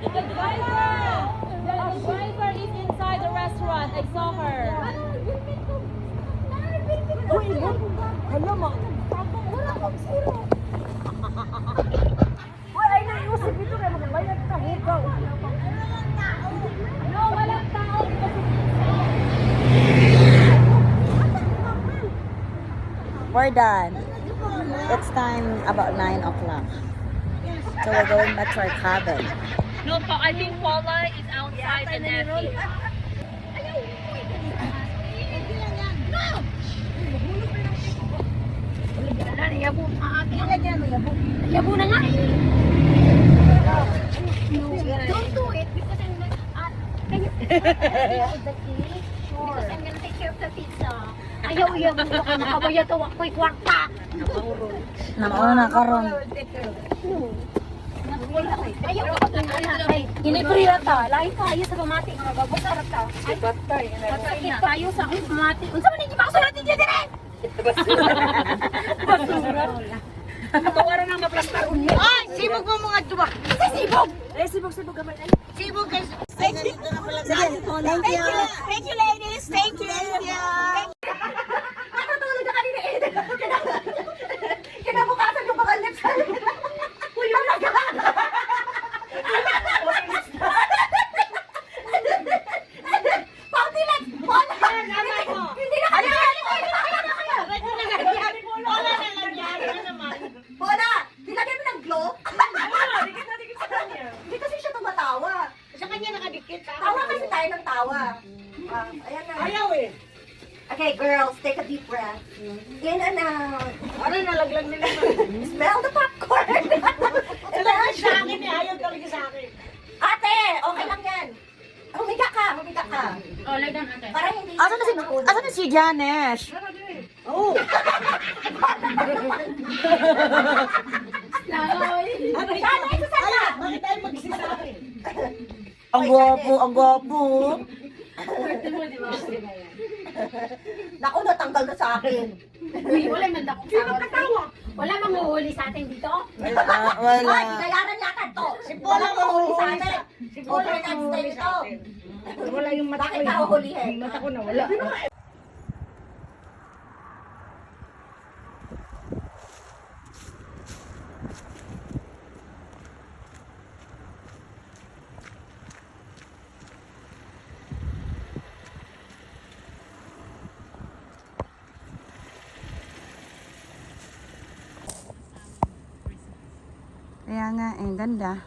The driver is inside the restaurant. I saw her. Hala, wala akong siro. Uy, ay naiusip ito kaya magbayad ka. Hugaw. No, walang tao. We're done. It's time about 9 o'clock. So we're going back to our cabin. No, I think Paula is outside and Effie. Yabo na nga eh. Don't do it because I'm not, can you the key? Sure. Because I'm gonna take care of the pizza. Ayaw yabo ka nakabayad to ako'y kwarta. Namauna na karon. Ayaw ko ay iniprira ta. Lain kayo sa pamati nga babusarap ta. Ay patay. Patay kayo sa akong pamati. Unsa man ni masulat ni dire? Basura. Tawaran ang maplastar unyo. Ay, sibog mo mga duwa. Sibog. Sibog gamay. Sibog guys. Thank you. Thank you ladies. Thank you. Natutulog na kanina eh. Kinabukasan yung mga lips. Uyo na ka. Pauti lang. Hindi na kaya. Bola! Nilagay mo ng glow? Dikit sa kanya. Hindi kasi siya tumatawa. Sa kanya nakadikit. Tawa kasi tayo ng tawa. Ayan na. Ayaw eh. Okay, girls, take a deep breath. In and out. Ano nalaglag nila? Smell the popcorn. Talaga sa akin eh. Ayaw talaga sa akin. Ate, okay lang yan. Humiga ka. Oh, like that, ate. Para hindi Asan na si Janesh? Oo. Bakit tayo magsisabi? Ang gwapo. Naku, natanggal na sa akin. Uy, wala man dakong tawa. Wala manguhuli sa atin dito. Wala. Ay, bayaran yata to. Si Paula mahuli sa atin. Si Paula mahuli sa atin. Wala yung mata ko. Bakit ka uhulihin? Yung mata ko na wala. Kaya nga, ganda.